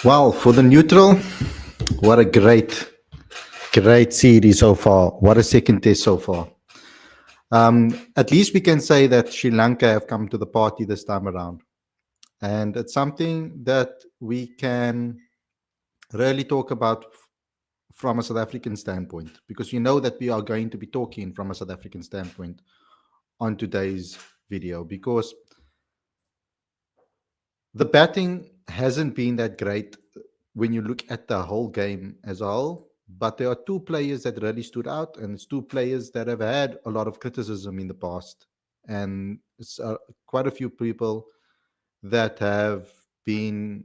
Well, for the neutral, what a great series so far. What a second test so far. At least we can say that Sri Lanka have come to the party this time around. And it's something that we can really talk about from a South African standpoint, because you know that we are going to be talking from a South African standpoint on today's video, because the batting hasn't been that great when you look at the whole game as a whole. But there are two players that really stood out, and it's two players that have had a lot of criticism in the past. And it's quite a few people that have been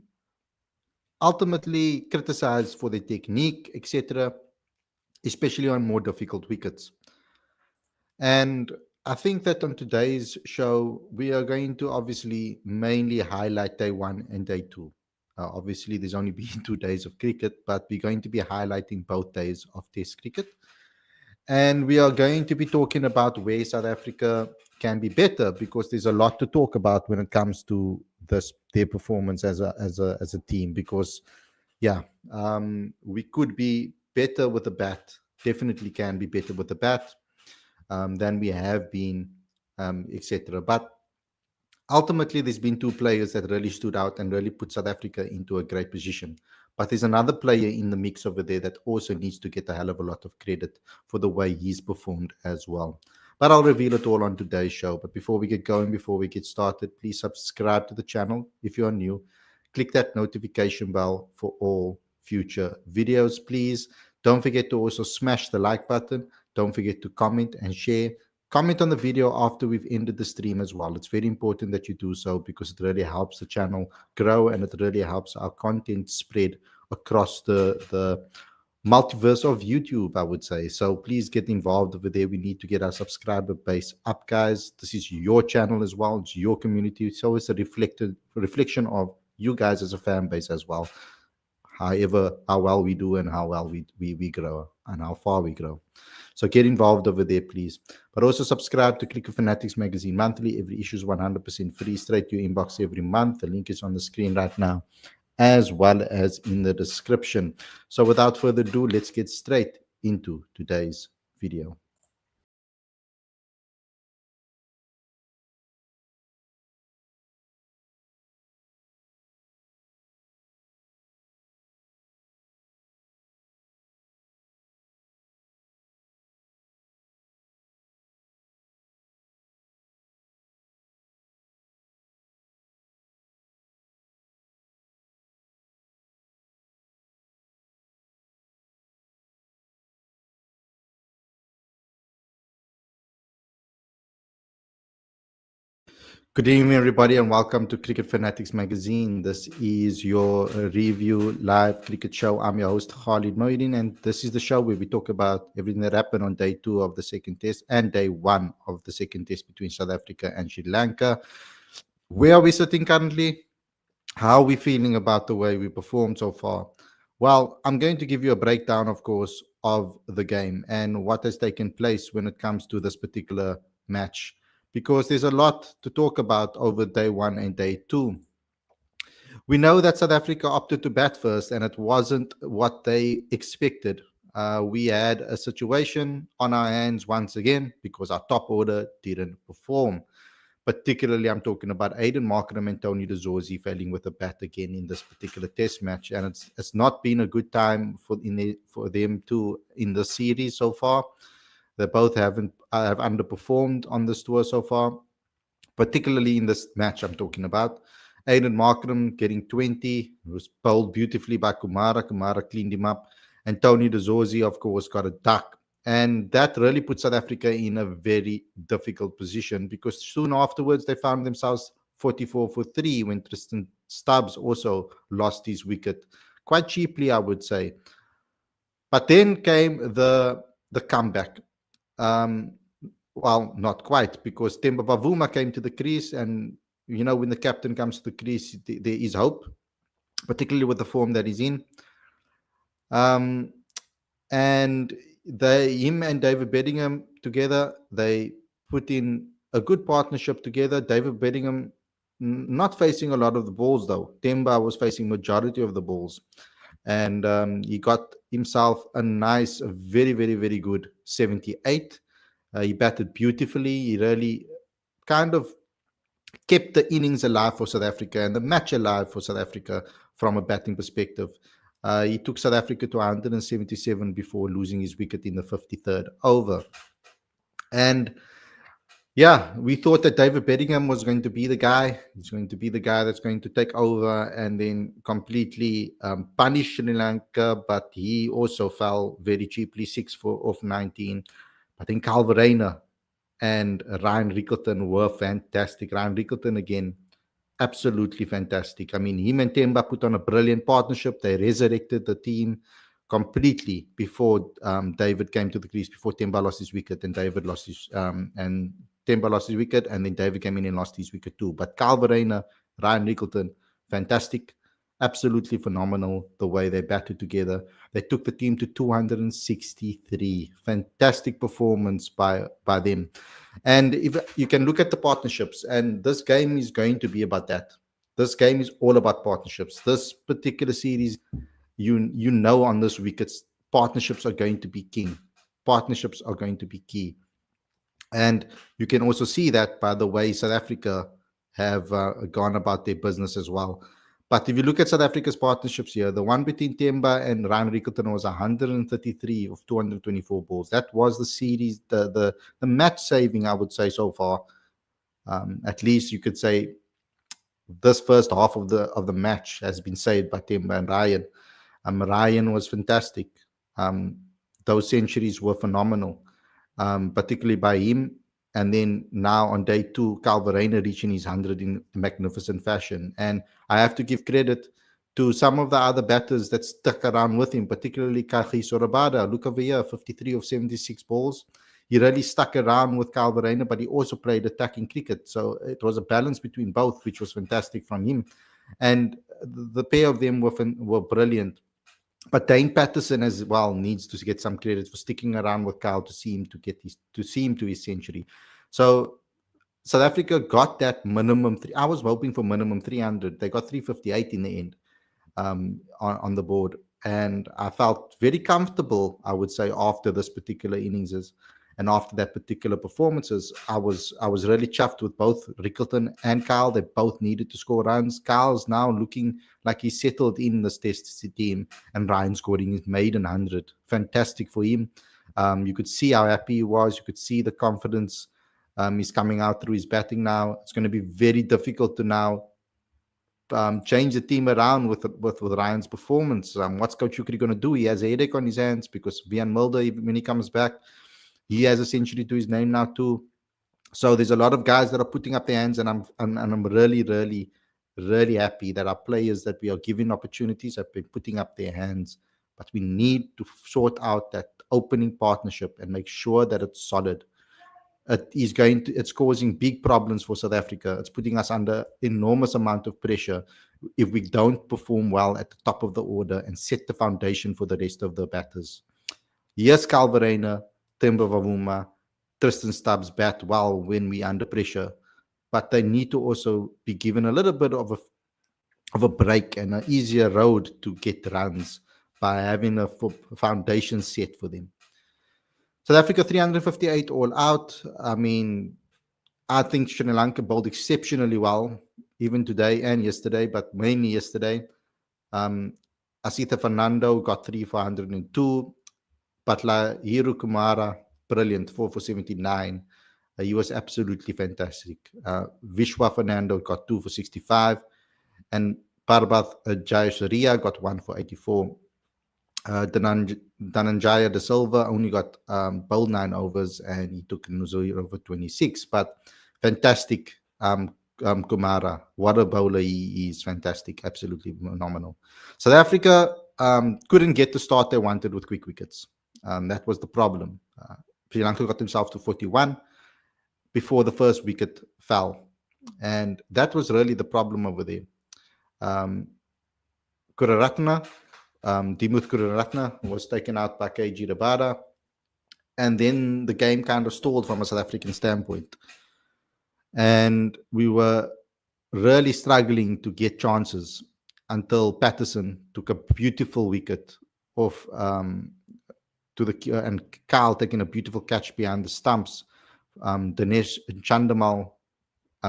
ultimately criticized for their technique, etc., especially on more difficult wickets. And I think that on today's show, we are going to obviously mainly highlight day one and day two. Obviously, there's only been 2 days of cricket, but we're going to be highlighting both days of Test cricket. And we are going to be talking about where South Africa can be better, because there's a lot to talk about when it comes to their performance as a team. Because yeah, we could be better with the bat. Definitely can be better with the bat than we have been, etc. But ultimately, there's been two players that really stood out and really put South Africa into a great position. But there's another player in the mix over there that also needs to get a hell of a lot of credit for the way he's performed as well. But I'll reveal it all on today's show. But before we get going, before we get started, please subscribe to the channel if you are new. Click that notification bell for all future videos, please. Don't forget to also smash the like button. Don't forget to comment and share. Comment on the video after we've ended the stream as well. It's very important that you do so, because it really helps the channel grow, and it really helps our content spread across the multiverse of YouTube, I would say. So please get involved over there. We need to get our subscriber base up, guys. This is your channel as well. It's your community. So it's a reflection of you guys as a fan base as well. However, how well we do and how well we grow and how far we grow. So get involved over there, please. But also subscribe to Cricket Fanatics Magazine monthly. Every issue is 100% free, straight to your inbox every month. The link is on the screen right now, as well as in the description. So without further ado, let's get straight into today's video. Good evening, everybody, and welcome to Cricket Fanatics Magazine. This is your review live cricket show. I'm your host, Khalid Moedin, and this is the show where we talk about everything that happened on day two of the second test and day one of the second test between South Africa and Sri Lanka. Where are we sitting currently? How are we feeling about the way we performed so far? Well, I'm going to give you a breakdown, of course, of the game and what has taken place when it comes to this particular match, because there's a lot to talk about over day one and day two. We know that South Africa opted to bat first, and it wasn't what they expected. We had a situation on our hands once again because our top order didn't perform. Particularly, I'm talking about Aiden Markram and Tony de Zorzi failing with a bat again in this particular test match, and it's not been a good time for them to in the series so far. They both have underperformed on this tour so far, particularly in this match I'm talking about. Aiden Markram getting 20, was bowled beautifully by Kumara. Kumara cleaned him up. And Tony de Zorzi, of course, got a duck. And that really put South Africa in a very difficult position, because soon afterwards they found themselves 44 for 3 when Tristan Stubbs also lost his wicket quite cheaply, I would say. But then came the comeback. Um, well, not quite, because Temba Bavuma came to the crease, and when the captain comes to the crease, there is hope, particularly with the form that he's in. And him and David Bedingham together, they put in a good partnership together. David Bedingham not facing a lot of the balls though. Temba was facing majority of the balls, and he got himself a nice, a very, very, very good 78. He batted beautifully. He really kind of kept the innings alive for South Africa and the match alive for South Africa from a batting perspective. He took South Africa to 177 before losing his wicket in the 53rd over. And yeah, we thought that David Bedingham was going to be the guy. He's going to be the guy that's going to take over and then completely punish Sri Lanka. But he also fell very cheaply, 6 for off 19. I think Verreynne and Ryan Rickelton were fantastic. Ryan Rickelton again, absolutely fantastic. I mean, him and Temba put on a brilliant partnership. They resurrected the team completely before David came to the crease, before Temba lost his wicket, and David lost his and Temba lost his wicket, and then David came in and lost his wicket too. But Verreynne, Ryan Rickelton, fantastic, absolutely phenomenal the way they batted together. They took the team to 263. Fantastic performance by them. And if you can look at the partnerships, and this game is going to be about that. This game is all about partnerships. This particular series, you know, on this wickets, partnerships are going to be king. Partnerships are going to be key. And you can also see that by the way South Africa have gone about their business as well. But if you look at South Africa's partnerships here, the one between Temba and Ryan Rickelton was 133 of 224 balls. That was the series, the match saving, I would say, so far. At least you could say this first half of the match has been saved by Temba and Ryan. Ryan was fantastic. Those centuries were phenomenal, particularly by him. And then now on day two, Verreynne reaching his 100 in magnificent fashion. And I have to give credit to some of the other batters that stuck around with him, particularly Kagiso Rabada. Look over here, 53 of 76 balls. He really stuck around with Verreynne, but he also played attacking cricket. So it was a balance between both, which was fantastic from him. And the pair of them were brilliant. But Dane Patterson as well needs to get some credit for sticking around with Kyle to see him to his century. So South Africa got that minimum. I was hoping for minimum 300. They got 358 in the end on the board, and I felt very comfortable, I would say, after this particular innings and after that particular performances. I was really chuffed with both Rickelton and Kyle. They both needed to score runs. Kyle's now looking like he's settled in this test team, and Ryan scoring his maiden 100. Fantastic for him. You could see how happy he was. You could see the confidence. He's coming out through his batting now. It's going to be very difficult to now change the team around with Ryan's performance. What's Coach Ukri going to do? He has a headache on his hands because Vian Mulder, when he comes back, he has a century to his name now too. So there's a lot of guys that are putting up their hands, and I'm really, really, really happy that our players that we are giving opportunities have been putting up their hands. But we need to sort out that opening partnership and make sure that it's solid. It's causing big problems for South Africa. It's putting us under enormous amount of pressure if we don't perform well at the top of the order and set the foundation for the rest of the batters. Yes, Verreynne, Temba Bavuma, Tristan Stubbs bat well when we're under pressure, but they need to also be given a little bit of a break and an easier road to get runs by having a foundation set for them. South Africa 358 all out. I mean, I think Sri Lanka bowled exceptionally well, even today and yesterday, but mainly yesterday. Asitha Fernando got 3 for 102. Patla Hiru Kumara, brilliant, 4 for 79. He was absolutely fantastic. Vishwa Fernando got 2 for 65. And Parbath Jayasuriya got 1 for 84. Dhananjaya De Silva only got bowled 9 overs, and he took Nuzui over 26. But fantastic, Kumara. What a bowler he is. Fantastic. Absolutely phenomenal. South Africa couldn't get the start they wanted with quick wickets. That was the problem. Sri Lanka got themselves to 41 before the first wicket fell. And that was really the problem over there. Kuraratna, Dimuth Kuraratna was taken out by KG Rabada. And then the game kind of stalled from a South African standpoint. And we were really struggling to get chances until Patterson took a beautiful wicket off to the and Kyle taking a beautiful catch behind the stumps. Dinesh Chandamal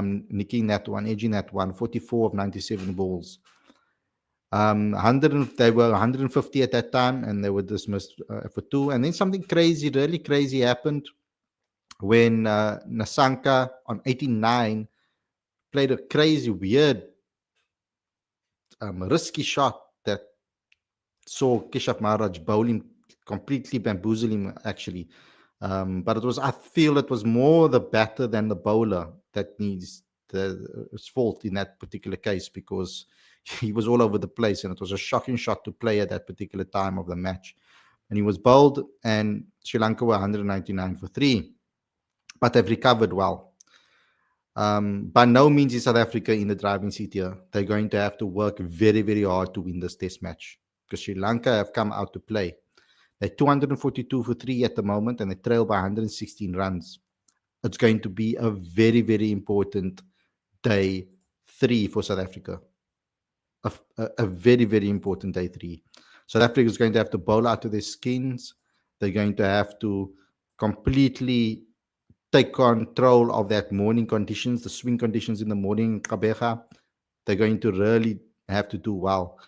nicking that one, edging that one, 44 of 97 balls. 100, they were 150 at that time, and they were dismissed for two. And then something crazy, really crazy, happened when Nasanka on 89 played a crazy, weird, risky shot that saw Keshav Maharaj bowl him, completely bamboozle him, actually. But I feel it was more the batter than the bowler that needs the fault in that particular case, because he was all over the place, and it was a shocking shot to play at that particular time of the match. And he was bowled, and Sri Lanka were 199 for three, but they've recovered well. By no means is South Africa in the driving seat here. They're going to have to work very, very hard to win this test match, because Sri Lanka have come out to play. They're 242 for three at the moment, and they trail by 116 runs. It's going to be a very, very important day three for South Africa. A very, very important day three. South Africa is going to have to bowl out of their skins. They're going to have to completely take control of that morning conditions, the swing conditions in the morning, Kabeja. They're going to really have to do well.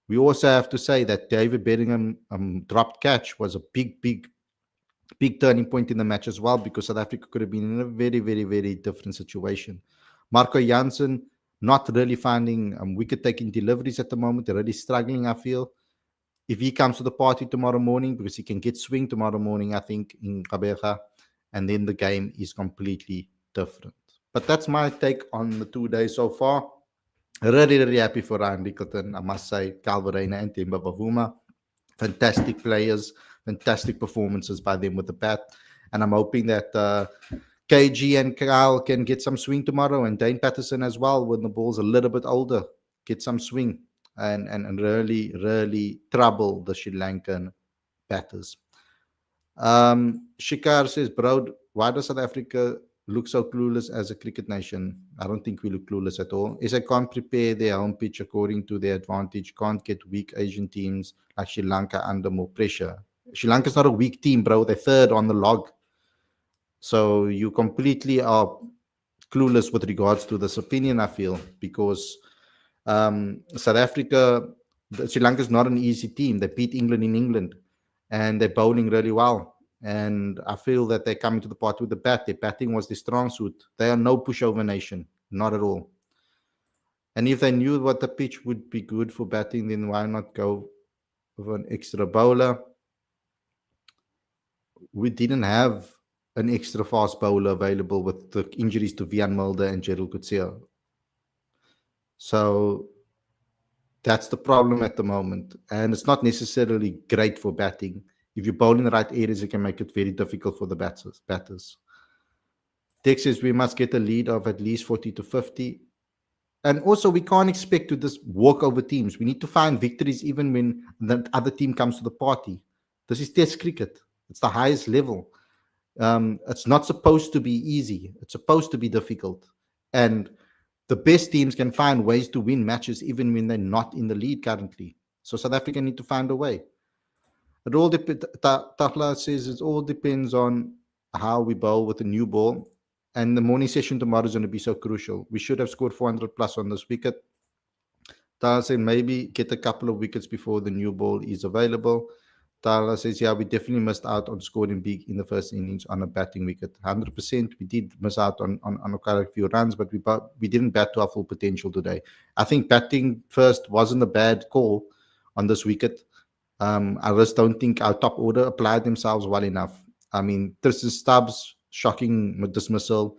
We also have to say that David Bellingham dropped catch was a big turning point in the match as well, because South Africa could have been in a very, very, very different situation. Marco Jansen not really finding wicket-taking deliveries at the moment. They're really struggling, I feel. If he comes to the party tomorrow morning, because he can get swing tomorrow morning, I think, in Kabeja, and then the game is completely different. But that's my take on the 2 days so far. Really, really happy for Ryan Rickelton, I must say. Verreynne and Themba Bavuma, fantastic players, fantastic performances by them with the bat. And I'm hoping that KG and Kyle can get some swing tomorrow, and Dane Patterson as well, when the ball's a little bit older, get some swing and really, really trouble the Sri Lankan batters. Shikar says, bro, why does South Africa look so clueless as a cricket nation? I don't think we look clueless at all. Is they can't prepare their home pitch according to their advantage, can't get weak Asian teams like Sri Lanka under more pressure. Sri Lanka's not a weak team, bro. They're third on the log. So you completely are clueless with regards to this opinion, I feel, because South Africa, Sri Lanka is not an easy team. They beat England in England, and they're bowling really well. And I feel that they're coming to the party with the bat. Their batting was the strong suit. They are no pushover nation, not at all. And if they knew what the pitch would be good for batting, then why not go with an extra bowler? We didn't have an extra fast bowler available with the injuries to Vian Mulder and Gerald Coetzee. So that's the problem at the moment. And it's not necessarily great for batting. If you bowl in the right areas, it can make it very difficult for the batters. Tex says we must get a lead of at least 40 to 50. And also, we can't expect to just walk over teams. We need to find victories even when the other team comes to the party. This is Test cricket. It's the highest level. It's not supposed to be easy. It's supposed to be difficult. And the best teams can find ways to win matches even when they're not in the lead currently. So South Africa need to find a way. It all depends. Tahla says it all depends on how we bowl with the new ball. And the morning session tomorrow is going to be so crucial. We should have scored 400 plus on this wicket. Tahla said maybe get a couple of wickets before the new ball is available. Tara says, yeah, we definitely missed out on scoring big in the first innings on a batting wicket. 100%. We did miss out on quite a few runs, but we didn't bat to our full potential today. I think batting first wasn't a bad call on this wicket. I just don't think our top order applied themselves well enough. I mean, Tristan Stubbs, shocking dismissal.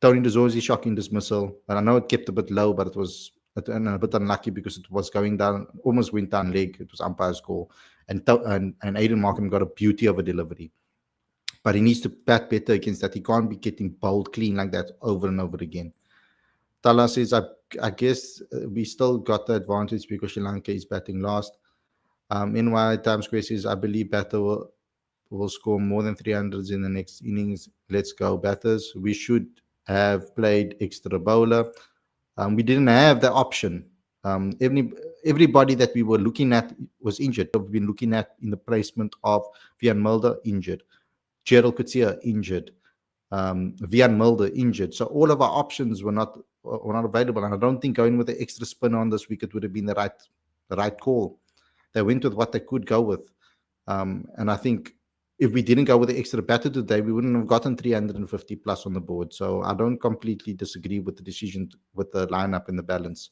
Tony DeZorzi, shocking dismissal. And I know it kept a bit low, but it was a bit unlucky because it was going down, almost went down leg. It was umpire's call. And Aiden Markham got a beauty of a delivery. But he needs to bat better against that. He can't be getting bowled clean like that over and over again. Tala says, I guess we still got the advantage because Sri Lanka is batting last. NY Times Square says, I believe batter will score more than 300s in the next innings. Let's go, batters. We should have played extra bowler. We didn't have the option. Everybody that we were looking at was injured. We've been looking at in the placement of Vian Mulder injured, Gerald Coetzee injured, Vian Mulder injured. So all of our options were not available. And I don't think going with the extra spin on this wicket would have been the right call. They went with what they could go with. And I think if we didn't go with the extra batter today, we wouldn't have gotten 350 plus on the board. So I don't completely disagree with the decision with the lineup and the balance.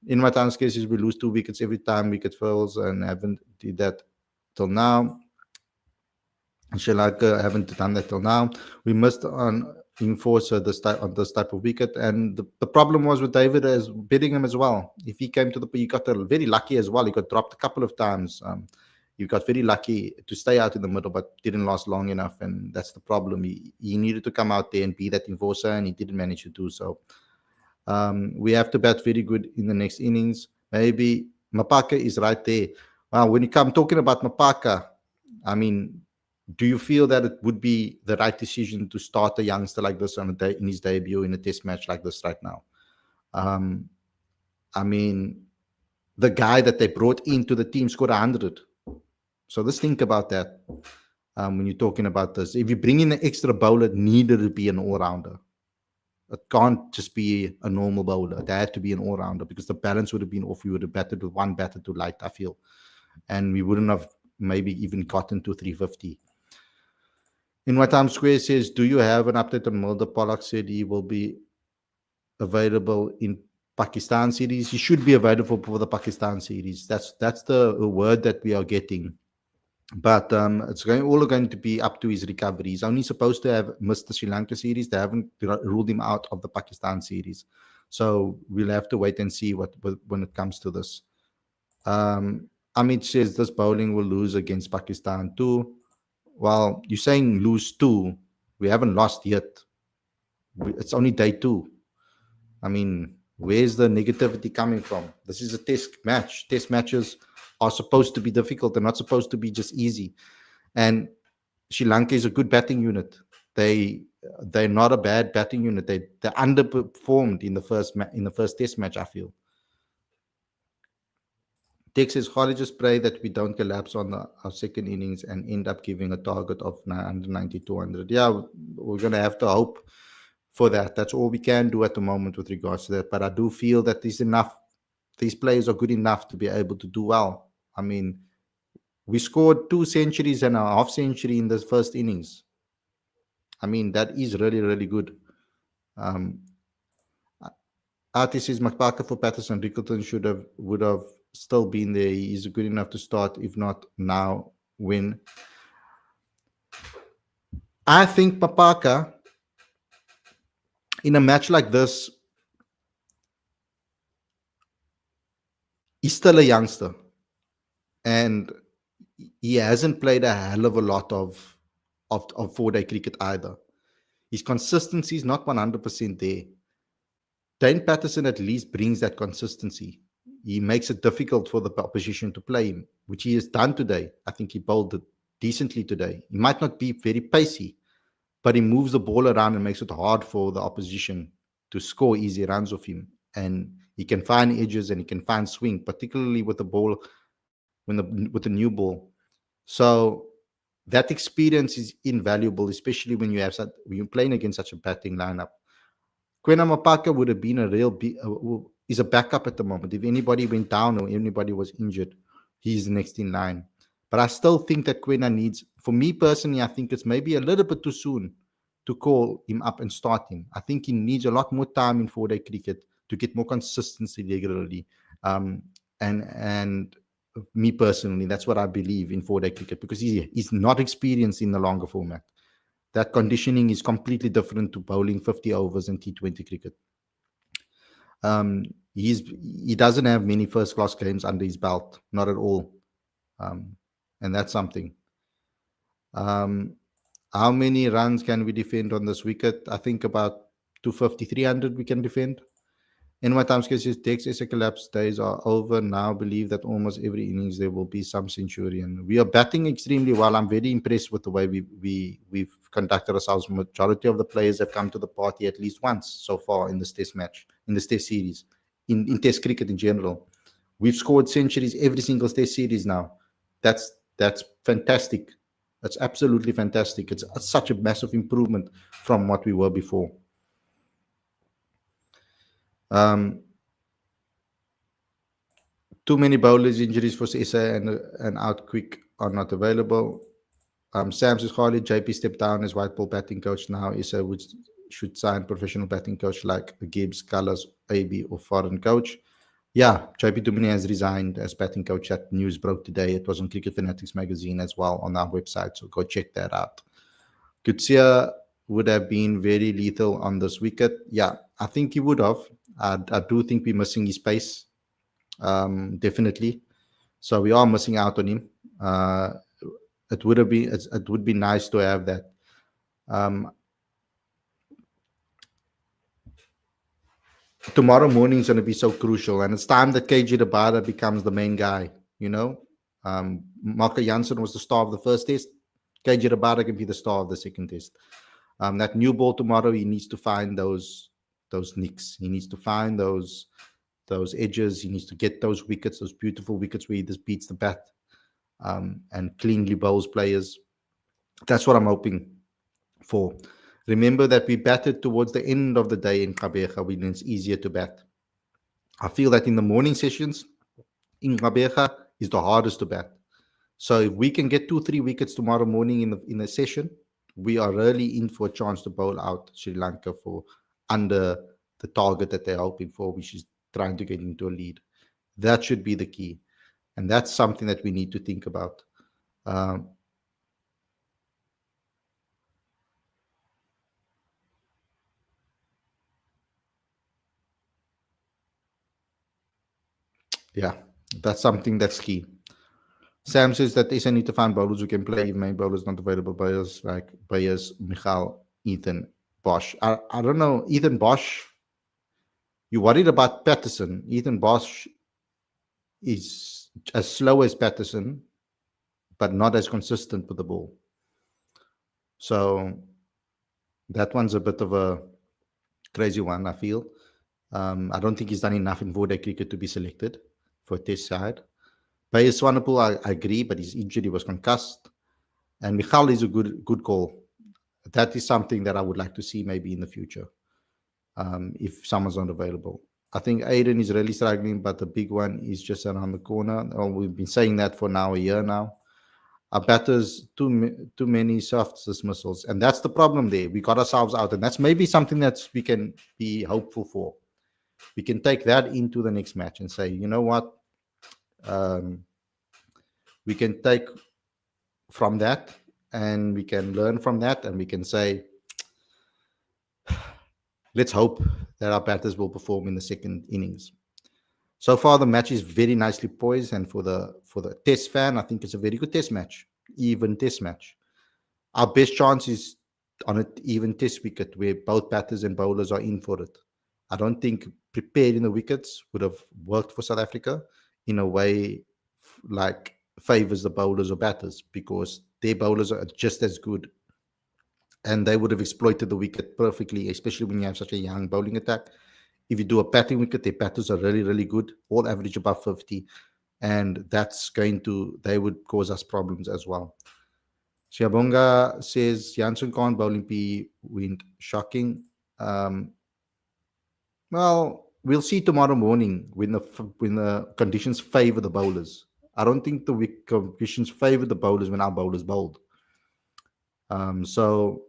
In my time's cases, we lose 2 wickets every time wicket falls and haven't did that till now. Sri Lanka haven't done that till now. We missed on enforcer on this type of wicket, and the problem was with David as Bedingham as well. If he came to he got very lucky as well. He got dropped a couple of times. He got very lucky to stay out in the middle, but didn't last long enough, and that's the problem. He needed to come out there and be that enforcer, and he didn't manage to do so. We have to bat very good in the next innings. Maybe Mapaka is right there. When you come talking about Mapaka, I mean, do you feel that it would be the right decision to start a youngster like this on in his debut in a test match like this right now? I mean, the guy that they brought into the team scored 100. So let's think about that when you're talking about this. If you bring in an extra bowler, it needed to be an all-rounder. It can't just be a normal bowler. It had to be an all-rounder because the balance would have been off. We would have batted with one batter too light, I feel. And we wouldn't have maybe even gotten to 350. In my time square says, do you have an update on Mulder? Pollock said he will be available in Pakistan series. He should be available for the Pakistan series. That's the word that we are getting. But it's all going to be up to his recovery. He's only supposed to have missed the Sri Lanka series. They haven't ruled him out of the Pakistan series. So we'll have to wait and see when it comes to this. Amit says this bowling will lose against Pakistan too. Well, you're saying lose 2. We haven't lost yet. It's only day 2. I mean, where's the negativity coming from? This is a test match. Test matches are supposed to be difficult. They're not supposed to be just easy. And Sri Lanka is a good batting unit. They're not a bad batting unit. They underperformed in the first test match, I feel. Tex says, Holly, just pray that we don't collapse on our second innings and end up giving a target of 190, 200. Yeah, we're going to have to hope for that. That's all we can do at the moment with regards to that. But I do feel that these players are good enough to be able to do well. I mean, we scored 2 centuries and a half century in the first innings. I mean, that is really, really good. Artie says Mapaka for Patterson. Rickelton would have still been there. He's good enough to start, if not now, when. I think Mapaka, in a match like this, he's still a youngster. And he hasn't played a hell of a lot of 4-day cricket either. His consistency is not 100% there. Dane Patterson at least brings that consistency. He makes it difficult for the opposition to play him, which he has done today. I think he bowled it decently today. He might not be very pacey, but he moves the ball around and makes it hard for the opposition to score easy runs off him. And he can find edges and he can find swing, particularly with the ball, with the new ball. So that experience is invaluable, especially when you're playing against such a batting lineup. Kwena Mapaka would have been is a backup at the moment. If anybody went down or anybody was injured, he's next in line. But I still think that Kwena needs, for me personally, I think it's maybe a little bit too soon to call him up and start him. I think he needs a lot more time in 4-day cricket to get more consistency regularly. And me personally, that's what I believe in 4-day cricket, because he's not experienced in the longer format. That conditioning is completely different to bowling 50 overs in T20 cricket. He doesn't have many first-class games under his belt, not at all. And that's something. How many runs can we defend on this wicket? I think about 250, 300 we can defend. In my time scale says Dex is a collapse days are over now. Believe that almost every innings there will be some centurion. We are batting extremely well. I'm very impressed with the way we've conducted ourselves. Majority of the players have come to the party at least once so far in this test match, in this test series, in test cricket in general. We've scored centuries every single test series now. That's fantastic. That's absolutely fantastic. It's such a massive improvement from what we were before. Um, Too many bowlers injuries for SA and out quick are not available. Sam says Khalid JP stepped down as white ball batting coach now. SA should sign professional batting coach like Gibbs, Callas, AB, or foreign coach. Yeah, JP Dumini has resigned as batting coach. That news broke today. It was on Cricket Fanatics magazine as well on our website, so go check that out. Kutsia would have been very lethal on this wicket. Yeah, I think he would have. I do think we're missing his pace, definitely. So we are missing out on him. It would be nice to have that. Um, Tomorrow morning is going to be so crucial, and it's time that KG Rabada becomes the main guy. You know, Marco Janssen was the star of the first test. KG Rabada can be the star of the second test. That new ball tomorrow, he needs to find those nicks. He needs to find those edges. He needs to get those wickets, those beautiful wickets where he just beats the bat and cleanly bowls players. That's what I'm hoping for. Remember that we batted towards the end of the day in Gqeberha when it's easier to bat. I feel that in the morning sessions in Gqeberha is the hardest to bat. So if we can get 2-3 wickets tomorrow morning in the session, we are really in for a chance to bowl out Sri Lanka for under the target that they're hoping for, which is trying to get into a lead. That should be the key. And that's something that we need to think about. Yeah, that's something that's key. Sam says that they need to find bowlers who can play if main bowlers not available. Bowlers like Bayers, Michal, Ethan, Bosch. I don't know. Ethan Bosch, you worried about Patterson. Ethan Bosch is as slow as Patterson, but not as consistent with the ball. So that one's a bit of a crazy one, I feel. I don't think he's done enough in 4-day cricket to be selected for a test side. Bayes Swanepoel, I agree, but his injury was concussed. And Michal is a good call. That is something that I would like to see maybe in the future if someone's not available. I think Aiden is really struggling, but the big one is just around the corner. Oh, we've been saying that for now a year now. Our batters, too many soft dismissals. And that's the problem there. We got ourselves out. And that's maybe something that we can be hopeful for. We can take that into the next match and say, you know what? We can take from that and we can learn from that and we can say, let's hope that our batters will perform in the second innings. So far, the match is very nicely poised, and for the test fan, I think it's a very good test match, even test match. Our best chance is on an even test wicket where both batters and bowlers are in for it. I don't think preparing the wickets would have worked for South Africa in a way like favors the bowlers or batters, because their bowlers are just as good and they would have exploited the wicket perfectly, especially when you have such a young bowling attack. If you do a batting wicket, their batters are really, really good, all average above 50, and they would cause us problems as well. Siabonga says Janssen can't bowling P wind. Shocking. Well, we'll see tomorrow morning when the conditions favor the bowlers. I don't think the conditions favor the bowlers when our bowlers bowled. So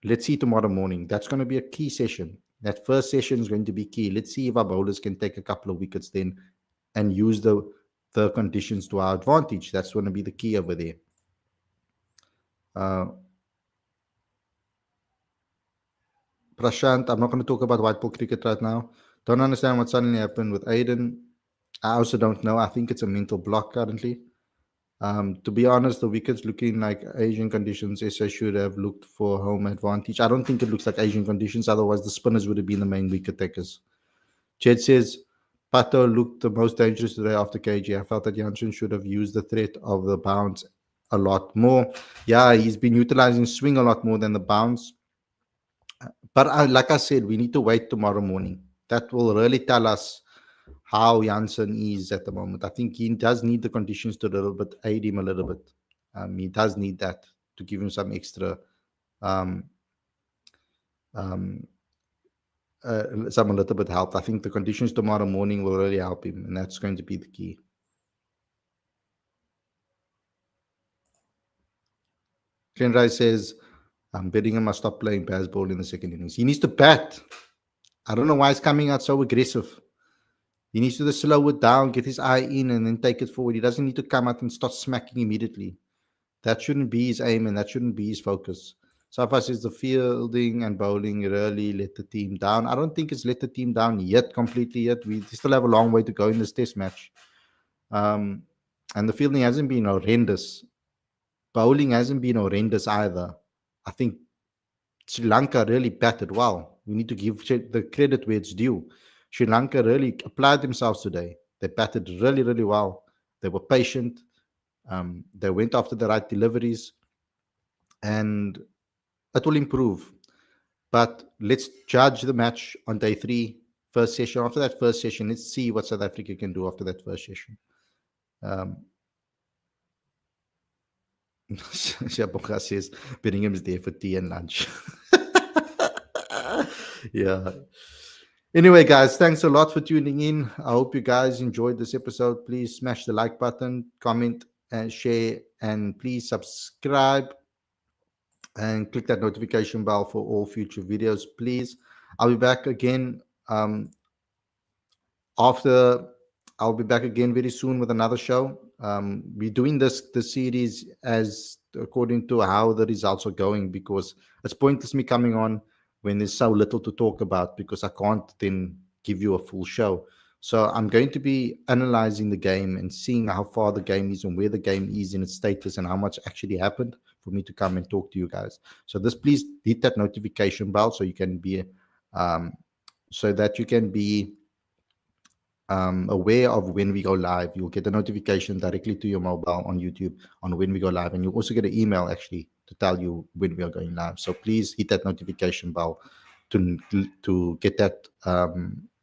let's see tomorrow morning. That's going to be a key session. That first session is going to be key. Let's see if our bowlers can take a couple of wickets then and use the conditions to our advantage. That's going to be the key over there. Prashant, I'm not going to talk about white ball cricket right now. Don't understand what suddenly happened with Aiden. I also don't know. I think it's a mental block currently. To be honest, the wickets looking like Asian conditions, SA should have looked for home advantage. I don't think it looks like Asian conditions. Otherwise, the spinners would have been the main wicket takers. Jed says, Pato looked the most dangerous today after KG. I felt that Janssen should have used the threat of the bounce a lot more. Yeah, he's been utilizing swing a lot more than the bounce. But like I said, we need to wait tomorrow morning. That will really tell us how Janssen is at the moment. I think he does need the conditions to a little bit aid him a little bit. He does need that to give him some extra, um, um, some a little bit help. I think the conditions tomorrow morning will really help him, and that's going to be the key. Glenray says, Bedingham must stop playing baseball in the second innings. He needs to bat. I don't know why he's coming out so aggressive. He needs to just slow it down, get his eye in, and then take it forward. He doesn't need to come out and start smacking immediately. That shouldn't be his aim, and that shouldn't be his focus. Safa says the fielding and bowling really let the team down. I don't think it's let the team down yet, completely yet. We still have a long way to go in this test match. And the fielding hasn't been horrendous. Bowling hasn't been horrendous either. I think Sri Lanka really batted well. We need to give the credit where it's due. Sri Lanka really applied themselves today. They batted really, really well. They were patient. They went after the right deliveries, and it will improve. But let's judge the match on day 3, first session. After that first session, let's see what South Africa can do after that first session. Shaboka says Birmingham is there for tea and lunch. Yeah. Anyway, guys, thanks a lot for tuning in. I hope you guys enjoyed this episode. Please smash the like button, comment, and share, and please subscribe and click that notification bell for all future videos, please. I'll be back again I'll be back again very soon with another show. We're doing this series as according to how the results are going, because it's pointless me coming on when there's so little to talk about, because I can't then give you a full show. So I'm going to be analyzing the game and seeing how far the game is and where the game is in its status and how much actually happened for me to come and talk to you guys. So please hit that notification bell so you can be aware of when we go live. You'll get a notification directly to your mobile on YouTube on when we go live, and you'll also get an email actually to tell you when we are going live. So please hit that notification bell to get that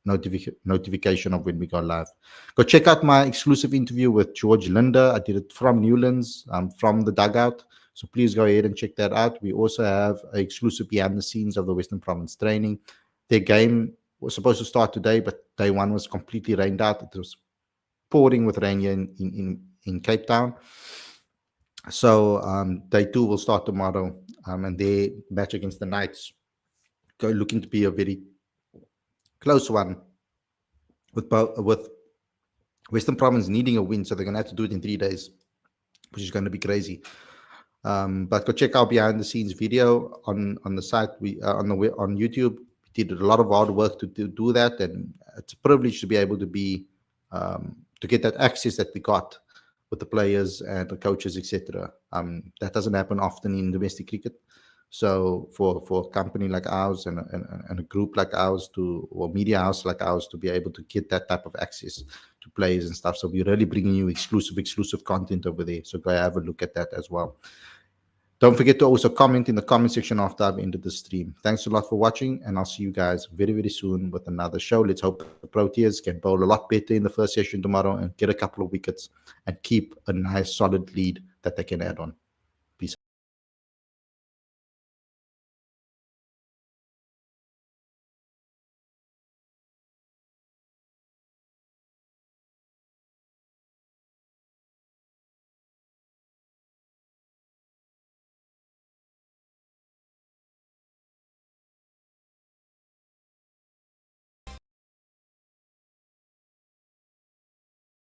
notification of when we go live. Go check out my exclusive interview with George Linder. I did it from Newlands, from the dugout. So please go ahead and check that out. We also have an exclusive behind the scenes of the Western Province training. Their game was supposed to start today, but day 1 was completely rained out. It was pouring with rain here in Cape Town. So day 2 will start tomorrow, and their match against the Knights looking to be a very close one, with Western Province needing a win, so they're going to have to do it in 3 days, which is going to be crazy. But go check out behind the scenes video on the site. On YouTube. We did a lot of hard work to do that, and it's a privilege to be able to be to get that access that we got with the players and the coaches, etc. That doesn't happen often in domestic cricket. So for a company like ours and a group like ours or media house like ours to be able to get that type of access to players and stuff, so we're really bringing you exclusive content over there. So go have a look at that as well. Don't forget to also comment in the comment section after I've ended the stream. Thanks a lot for watching, and I'll see you guys very, very soon with another show. Let's hope the Proteas can bowl a lot better in the first session tomorrow and get a couple of wickets and keep a nice solid lead that they can add on.